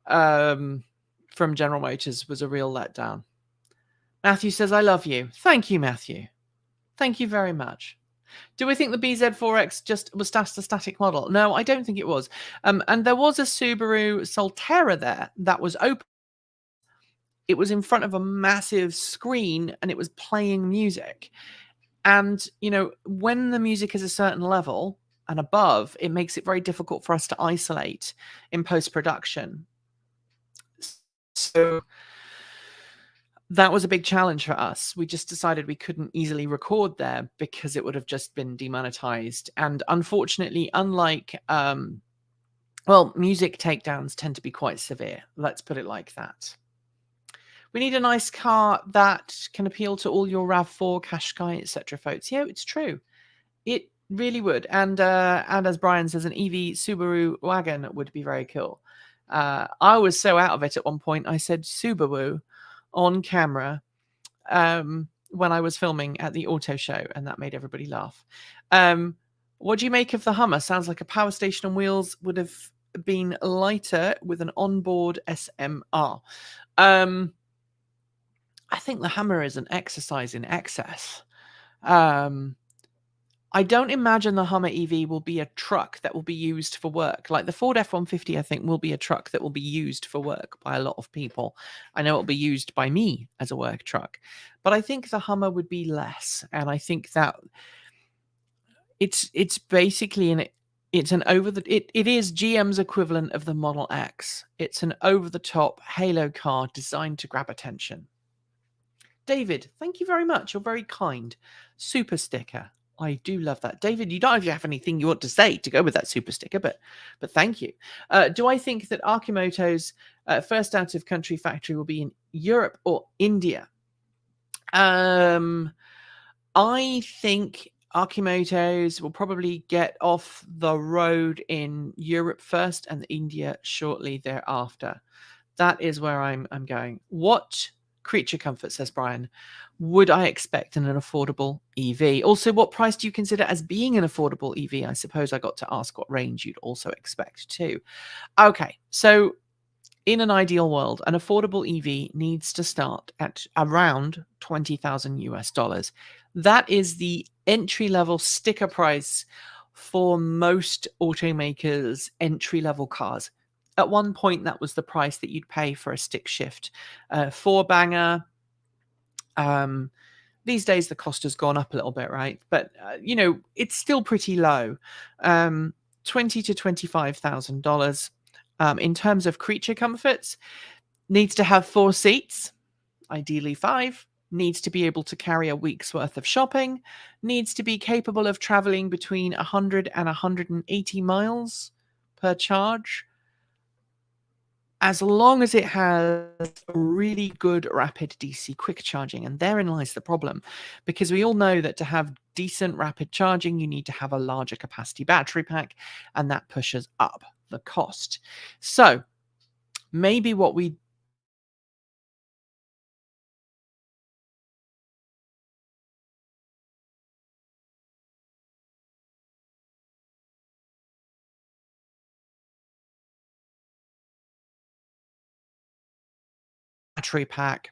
S1: from General Motors was a real letdown. Matthew says, I love you. Thank you, Matthew. Thank you very much. Do we think the BZ4X just was just a static model? No, I don't think it was. And there was a Subaru Solterra there that was open. It was in front of a massive screen and it was playing music. And, you know, when the music is a certain level and above, it makes it very difficult for us to isolate in post-production. So that was a big challenge for us. We just decided we couldn't easily record there because it would have just been demonetized. And unfortunately, unlike, music takedowns tend to be quite severe. Let's put it like that. We need a nice car that can appeal to all your RAV4, Qashqai, etc. folks. Yeah, it's true. It really would. And as Brian says, an EV Subaru wagon would be very cool. I was so out of it at one point, I said Subaru on camera when I was filming at the auto show, and that made everybody laugh. What do you make of the Hummer? Sounds like a power station on wheels would have been lighter with an onboard SMR. I think the Hummer is an exercise in excess. I don't imagine the Hummer EV will be a truck that will be used for work. Like the Ford F-150, I think, will be a truck that will be used for work by a lot of people. I know it will be used by me as a work truck. But I think the Hummer would be less. And I think that it's basically it is GM's equivalent of the Model X. It's an over-the-top halo car designed to grab attention. David, thank you very much. You're very kind. Super sticker. I do love that. David, you don't have anything you want to say to go with that super sticker, but thank you. Do I think that Archimoto's first out-of-country factory will be in Europe or India? I think Archimoto's will probably get off the road in Europe first and India shortly thereafter. That is where I'm going. What creature comfort, says Brian, would I expect in an affordable EV? Also, what price do you consider as being an affordable EV? I suppose I got to ask what range you'd also expect too. Okay, so in an ideal world, an affordable EV needs to start at around $20,000 US. That is the entry-level sticker price for most automakers' entry-level cars. At one point, that was the price that you'd pay for a stick shift four-banger. These days, the cost has gone up a little bit, right? But, you know, it's still pretty low. $20,000 to $25,000. In terms of creature comforts, needs to have 4 seats, ideally 5. Needs to be able to carry a week's worth of shopping. Needs to be capable of traveling between 100 and 180 miles per charge. As long as it has really good rapid DC quick charging. And therein lies the problem, because we all know that to have decent rapid charging, you need to have a larger capacity battery pack, and that pushes up the cost. So maybe what we battery pack,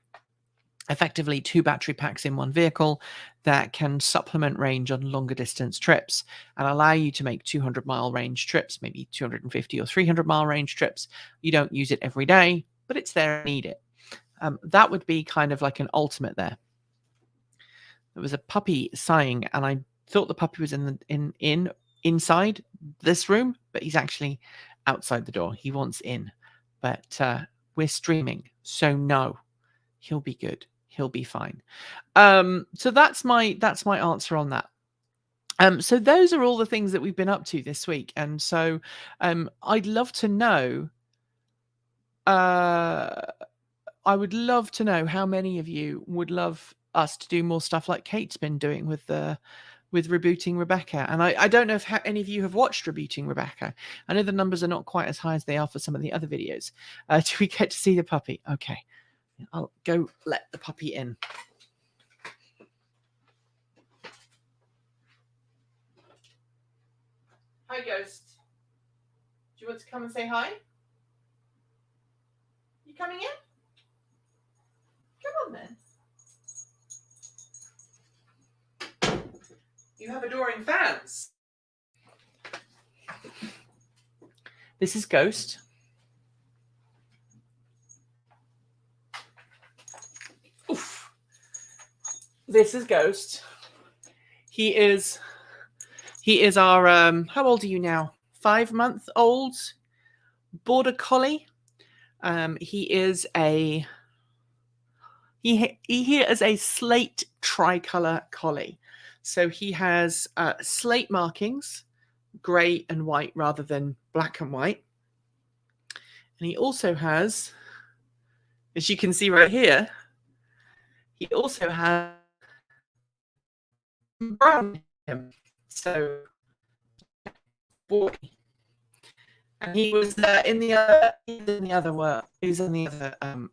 S1: effectively 2 battery packs in one vehicle that can supplement range on longer distance trips and allow you to make 200-mile range trips, maybe 250 or 300-mile range trips. You don't use it every day, but it's there and need it. That would be kind of like an ultimate there. There was a puppy sighing, and I thought the puppy was inside this room, but he's actually outside the door. He wants in, but we're streaming, so no, he'll be good. He'll be fine. So that's my answer on that. So those are all the things that we've been up to this week, and so I'd love to know. I would love to know how many of you would love us to do more stuff like Kate's been doing with Rebooting Rebecca. And I don't know if any of you have watched Rebooting Rebecca. I know the numbers are not quite as high as they are for some of the other videos. Do we get to see the puppy? Okay, I'll go let the puppy in. Hi, Ghost. Do you want to come and say hi? You coming in? Come on then. You have adoring fans. This is Ghost. Oof. This is Ghost. He is our how old are you now? 5-month-old border collie. He is a slate tricolor collie. So he has slate markings, grey and white rather than black and white. And he also has, as you can see right here, he also has brown in him. So, boy. And he was in the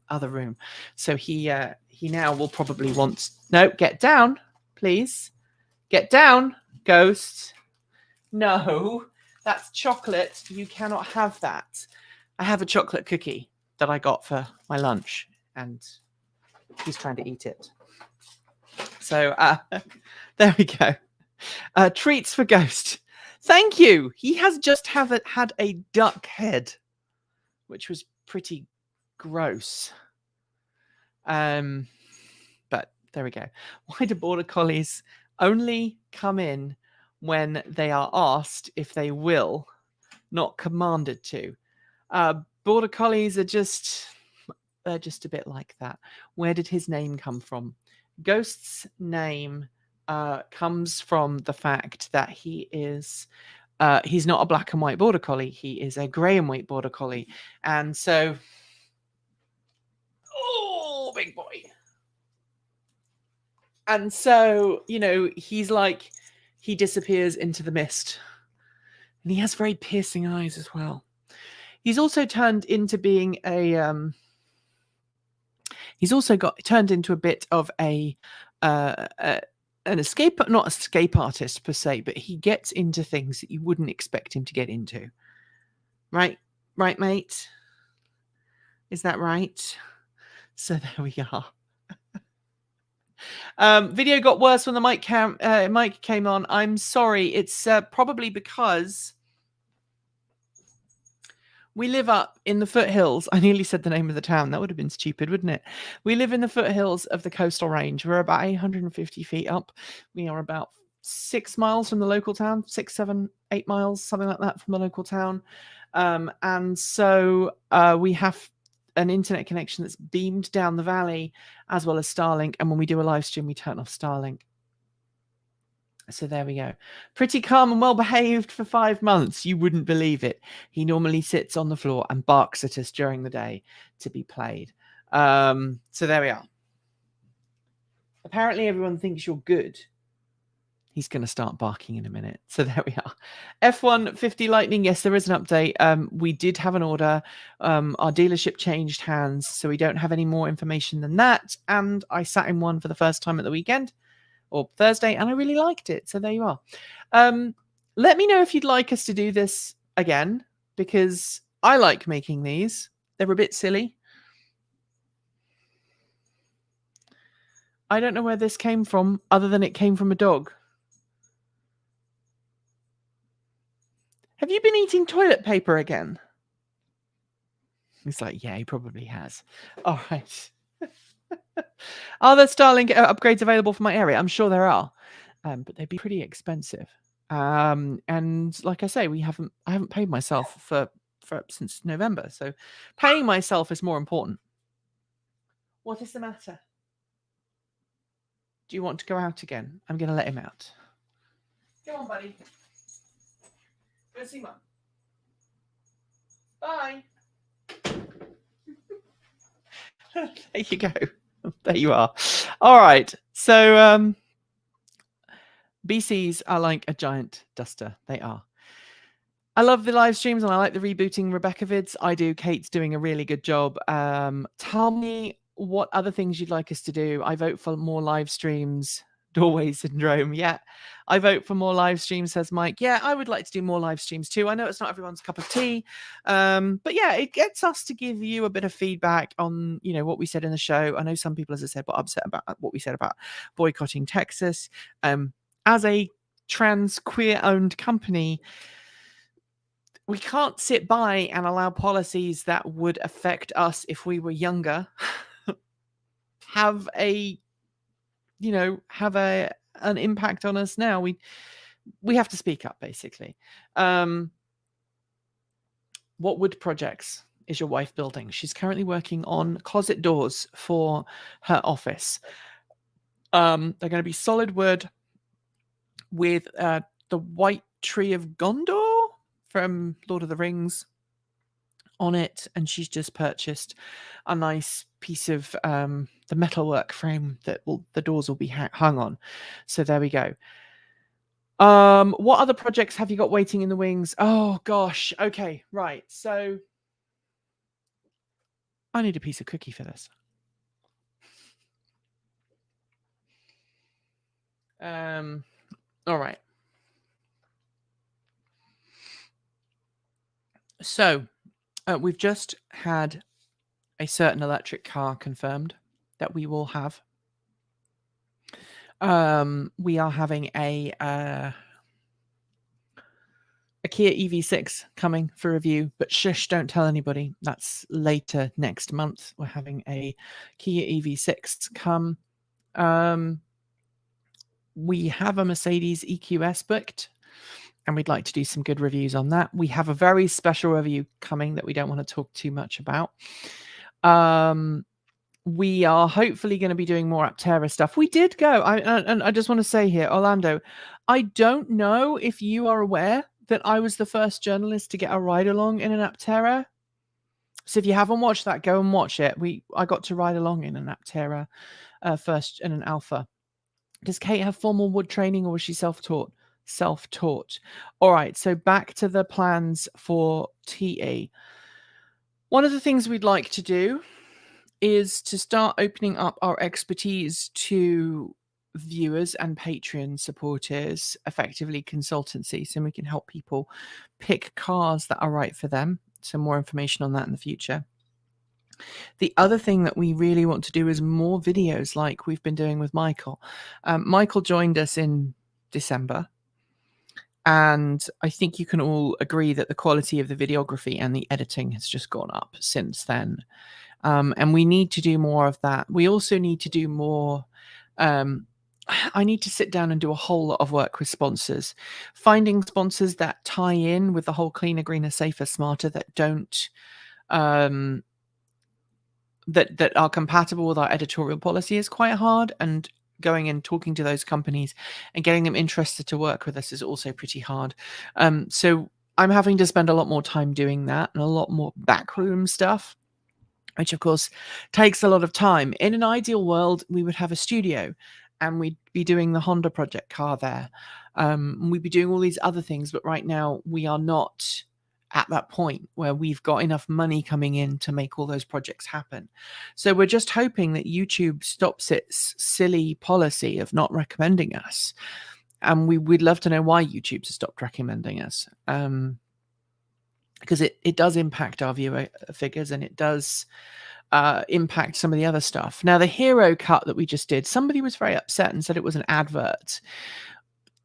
S1: other room. So he now will probably want get down, please. Get down, Ghost. No, that's chocolate. You cannot have that. I have a chocolate cookie that I got for my lunch, and he's trying to eat it. So there we go. Treats for Ghost. Thank you. He has just had a duck head, which was pretty gross. But there we go. Why do border collies only come in when they are asked if they will, not commanded to? Border collies are just a bit like that. Where did his name come from? Ghost's name comes from the fact that he is he's not a black and white border collie. He is a grey and white border collie. And so, oh, big boy. And so, he's like, he disappears into the mist. And he has very piercing eyes as well. He's also turned into being he's also turned into a bit of an not escape artist per se, but he gets into things that you wouldn't expect him to get into. Right, mate? Is that right? So there we are. Video got worse when the mic came on. I'm sorry. It's probably because we live up in the foothills. I nearly said the name of the town. That would have been stupid, wouldn't it? We live in the foothills of the coastal range. We're about 850 feet up. We are about 6 miles from the local town, 6, 7, 8 miles, something like that from the local town. And so we have an internet connection that's beamed down the valley, as well as Starlink. And when we do a live stream, we turn off Starlink. So there we go. Pretty calm and well behaved for 5 months. You wouldn't believe it. He normally sits on the floor and barks at us during the day to be played. So there we are. Apparently everyone thinks you're good. He's going to start barking in a minute. So there we are. F-150 Lightning. Yes, there is an update. We did have an order. Our dealership changed hands, so we don't have any more information than that. And I sat in one for the first time at the weekend or Thursday, and I really liked it. So there you are. Let me know if you'd like us to do this again, because I like making these. They're a bit silly. I don't know where this came from, other than it came from a dog. Have you been eating toilet paper again? He's like, yeah, he probably has. All right. Are there Starlink upgrades available for my area? I'm sure there are, but they'd be pretty expensive. And like I say, I haven't paid myself for since November. So paying myself is more important. What is the matter? Do you want to go out again? I'm going to let him out. Go on, buddy. Go see Mum. Bye. There you go. There you are. All right. So BCs are like a giant duster. They are. I love the live streams and I like the rebooting Rebecca vids. I do. Kate's doing a really good job. Tell me what other things you'd like us to do. I vote for more live streams. Doorway syndrome. Yeah. I vote for more live streams, says Mike. Yeah, I would like to do more live streams too. I know it's not everyone's cup of tea. But yeah, it gets us to give you a bit of feedback on, what we said in the show. I know some people, as I said, were upset about what we said about boycotting Texas. As a trans queer owned company, we can't sit by and allow policies that would affect us if we were younger have an impact on us now. We have to speak up, basically. What wood projects is your wife building? She's currently working on closet doors for her office. They're going to be solid wood with the white tree of Gondor from Lord of the Rings on it, and she's just purchased a nice piece of the metalwork frame that the doors will be hung on. So there we go. What other projects have you got waiting in the wings? Oh gosh. Okay, right. So I need a piece of cookie for this. All right. So we've just had a certain electric car confirmed that we will have. We are having a Kia EV6 coming for review, but shush, don't tell anybody. That's later next month. We're having a Kia EV6 come. We have a Mercedes EQS booked, and we'd like to do some good reviews on that. We have a very special review coming that we don't want to talk too much about. We are hopefully going to be doing more Aptera stuff. We did go, and I just want to say here, Orlando, I don't know if you are aware that I was the first journalist to get a ride along in an Aptera. So if you haven't watched that, go and watch it. I got to ride along in an Aptera first in an Alpha. Does Kate have formal wood training, or was she self-taught? Self-taught. All right, so back to the plans for TE. One of the things we'd like to do is to start opening up our expertise to viewers and Patreon supporters, effectively consultancy, so we can help people pick cars that are right for them. So more information on that in the future. The other thing that we really want to do is more videos like we've been doing with Michael. Michael joined us in December, and I think you can all agree that the quality of the videography and the editing has just gone up since then. And we need to do more of that. We also need to do more. I need to sit down and do a whole lot of work with sponsors, finding sponsors that tie in with the whole cleaner, greener, safer, smarter, that don't, that are compatible with our editorial policy is quite hard. And going and talking to those companies and getting them interested to work with us is also pretty hard. So I'm having to spend a lot more time doing that and a lot more backroom stuff, which of course takes a lot of time. In an ideal world, we would have a studio and we'd be doing the Honda project car there. We'd be doing all these other things, but right now we are not at that point where we've got enough money coming in to make all those projects happen. So we're just hoping that YouTube stops its silly policy of not recommending us. And we'd love to know why YouTube's stopped recommending us. Because it does impact our viewer figures, and it does impact some of the other stuff. Now, the hero cut that we just did, somebody was very upset and said it was an advert.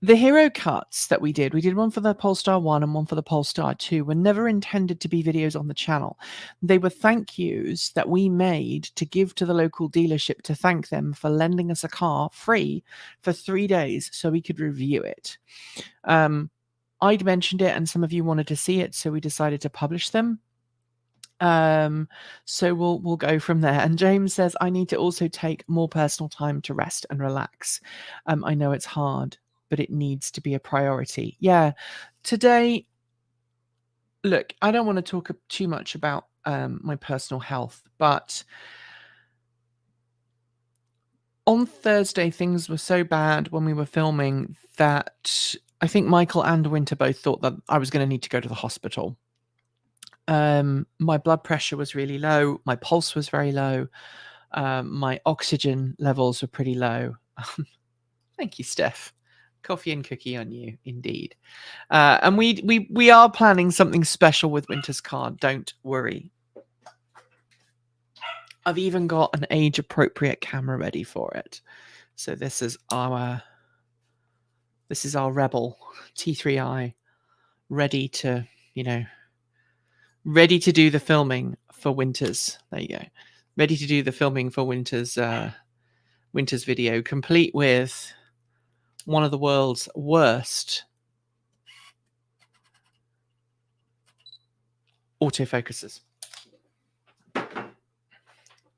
S1: The hero cuts that we did one for the Polestar 1 and one for the Polestar 2, were never intended to be videos on the channel. They were thank yous that we made to give to the local dealership to thank them for lending us a car free for 3 days so we could review it. I'd mentioned it and some of you wanted to see it, so we decided to publish them. So we'll go from there. And James says, I need to also take more personal time to rest and relax. I know it's hard, but it needs to be a priority. Yeah. Today, look, I don't want to talk too much about my personal health, but on Thursday, things were so bad when we were filming that I think Michael and Winter both thought that I was going to need to go to the hospital. My blood pressure was really low. My pulse was very low. My oxygen levels were pretty low. Thank you, Steph. Coffee and cookie on you, indeed. And we are planning something special with Winter's card. Don't worry. I've even got an age-appropriate camera ready for it. So this is our Rebel T3i, ready to do the filming for Winter's. There you go. Ready to do the filming for Winter's video, complete with one of the world's worst autofocusers.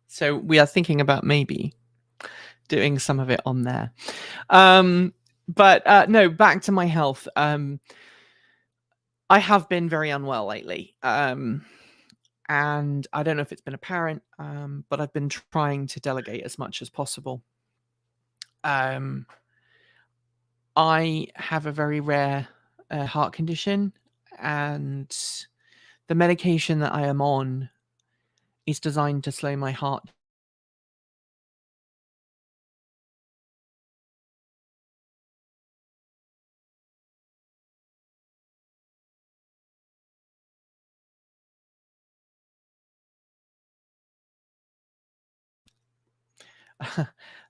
S1: So we are thinking about maybe doing some of it on there. But no, back to my health. I have been very unwell lately. And I don't know if it's been apparent, but I've been trying to delegate as much as possible. I have a very rare heart condition, and the medication that I am on is designed to slow my heart.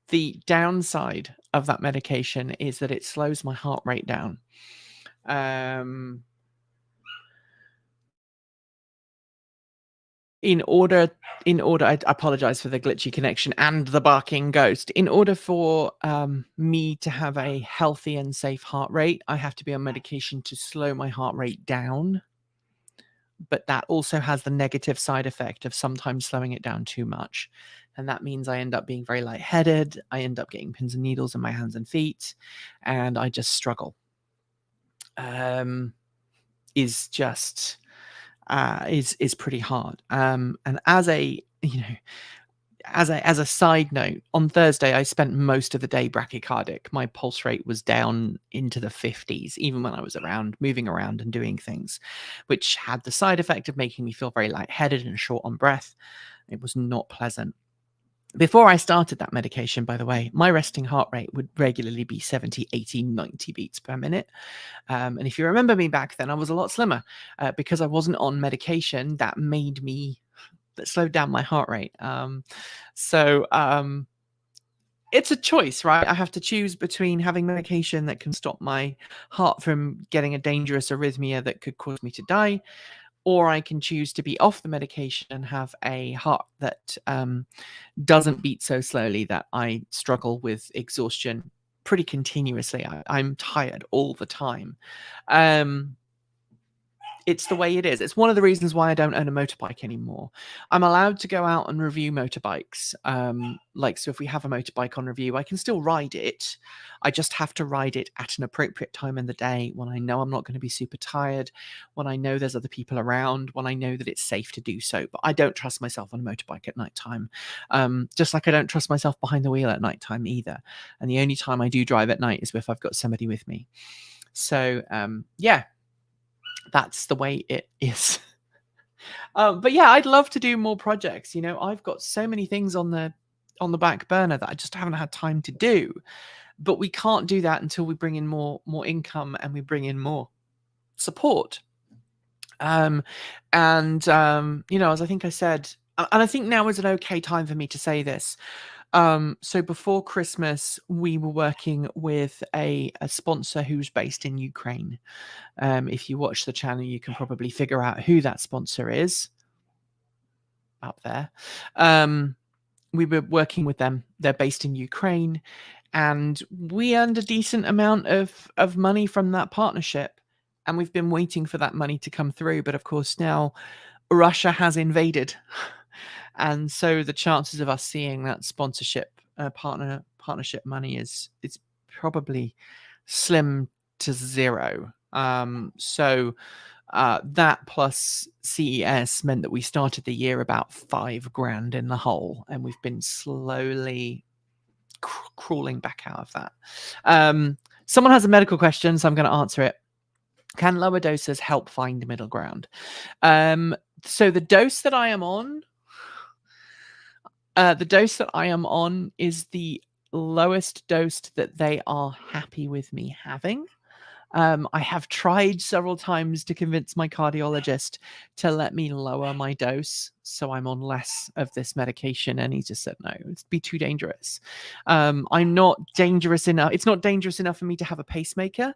S1: The downside of that medication is that it slows my heart rate down. In order, I apologize for the glitchy connection and the barking ghost. In order for me to have a healthy and safe heart rate, I have to be on medication to slow my heart rate down. But that also has the negative side effect of sometimes slowing it down too much. And that means I end up being very lightheaded. I end up getting pins and needles in my hands and feet, and I just struggle. Is pretty hard. And as a side note, on Thursday I spent most of the day bradycardic. My pulse rate was down into the 50s, even when I was moving around and doing things, which had the side effect of making me feel very lightheaded and short on breath. It was not pleasant. Before I started that medication, by the way, my resting heart rate would regularly be 70, 80, 90 beats per minute. And if you remember me back then, I was a lot slimmer because I wasn't on medication that slowed down my heart rate. So it's a choice, right? I have to choose between having medication that can stop my heart from getting a dangerous arrhythmia that could cause me to die, or I can choose to be off the medication and have a heart that doesn't beat so slowly that I struggle with exhaustion pretty continuously. I'm tired all the time. It's the way it is. It's one of the reasons why I don't own a motorbike anymore. I'm allowed to go out and review motorbikes. So if we have a motorbike on review, I can still ride it. I just have to ride it at an appropriate time in the day, when I know I'm not going to be super tired, when I know there's other people around, when I know that it's safe to do so. But I don't trust myself on a motorbike at nighttime. Just like I don't trust myself behind the wheel at nighttime either. And the only time I do drive at night is if I've got somebody with me. So yeah. That's the way it is. But yeah, I'd love to do more projects. I've got so many things on the back burner that I just haven't had time to do. But we can't do that until we bring in more income and we bring in more support. As I think I said, and I think now is an okay time for me to say this. So before Christmas, we were working with a sponsor who's based in Ukraine. If you watch the channel, you can probably figure out who that sponsor is up there. We were working with them. They're based in Ukraine, and we earned a decent amount of money from that partnership. and we've been waiting for that money to come through. But of course, now Russia has invaded, and so the chances of us seeing that sponsorship partnership money is probably slim to zero. So that plus CES meant that we started the year about $5,000 in the hole, and we've been slowly crawling back out of that. Someone has a medical question, so I'm going to answer it. Can lower doses help find middle ground? So the dose that I am on, is the lowest dose that they are happy with me having. I have tried several times to convince my cardiologist to let me lower my dose so I'm on less of this medication, and he just said no, it'd be too dangerous. I'm not dangerous enough. It's not dangerous enough for me to have a pacemaker.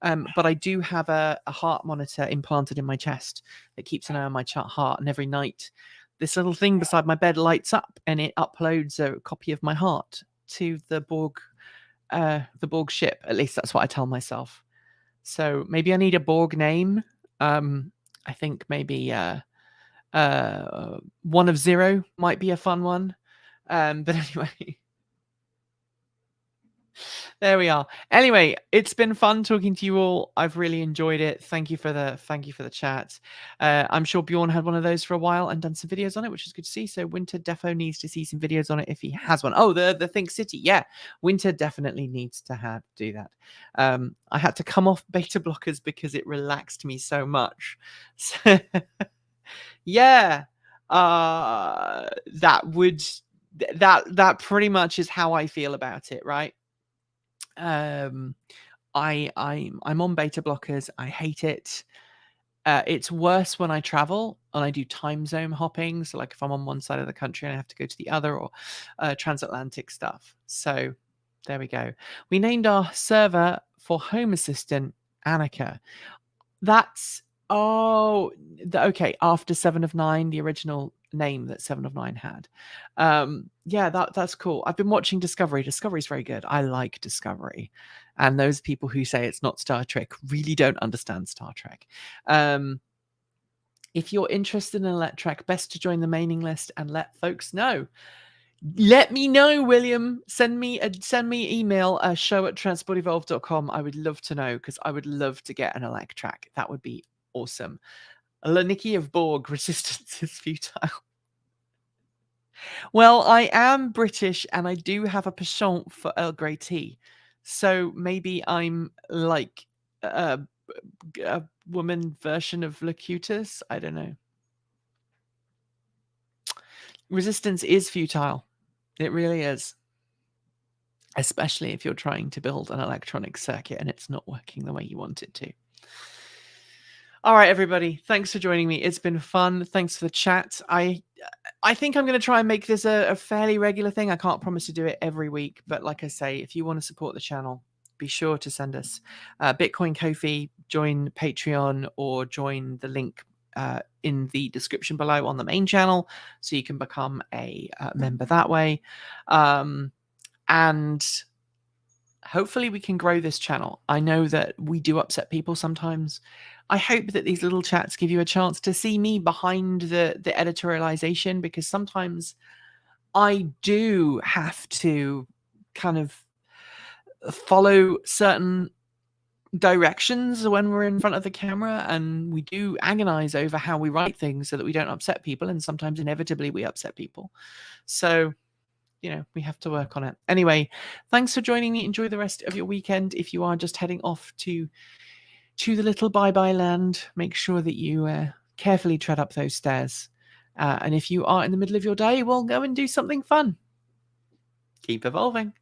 S1: But I do have a heart monitor implanted in my chest that keeps an eye on my heart, and every night this little thing beside my bed lights up and it uploads a copy of my heart to the Borg ship. At least that's what I tell myself. So maybe I need a Borg name. I think maybe 1 of 0 might be a fun one. But anyway. There we are. Anyway, it's been fun talking to you all. I've really enjoyed it. Thank you for the chat. I'm sure Bjorn had one of those for a while and done some videos on it, which is good to see. So Winter defo needs to see some videos on it if he has one. Oh, the Think City. Yeah, Winter definitely needs to do that. I had to come off beta blockers because it relaxed me so much. So, yeah, that pretty much is how I feel about it, right? I'm on beta blockers. I hate it. It's worse when I travel and I do time zone hopping. So like if I'm on one side of the country and I have to go to the other, or transatlantic stuff. So there we go. We named our server for Home Assistant Annika. That's okay. After 7 of 9, the original name that 7 of 9 had. Yeah, that's cool. I've been watching Discovery. Discovery's very good. I like Discovery. And those people who say it's not Star Trek really don't understand Star Trek. If you're interested in Electrek, best to join the mailing list and let folks know. Let me know, William. Send me email, show@transportevolved.com. I would love to know, because I would love to get an Electrek. That would be awesome. Nikki of Borg, resistance is futile. Well, I am British and I do have a penchant for Earl Grey tea. So maybe I'm like a woman version of Locutus. I don't know. Resistance is futile. It really is. Especially if you're trying to build an electronic circuit and it's not working the way you want it to. All right, everybody. Thanks for joining me. It's been fun. Thanks for the chat. I think I'm going to try and make this a fairly regular thing. I can't promise to do it every week, but like I say, if you want to support the channel, be sure to send us Bitcoin Ko-fi, join Patreon, or join the link in the description below on the main channel, so you can become a member that way. And hopefully we can grow this channel. I know that we do upset people sometimes. I hope that these little chats give you a chance to see me behind the editorialization, because sometimes I do have to kind of follow certain directions when we're in front of the camera, and we do agonize over how we write things so that we don't upset people, and sometimes inevitably we upset people. So we have to work on it. Anyway, thanks for joining me. Enjoy the rest of your weekend. If you are just heading off to the little bye-bye land, make sure that you carefully tread up those stairs. And if you are in the middle of your day, well, go and do something fun. Keep evolving.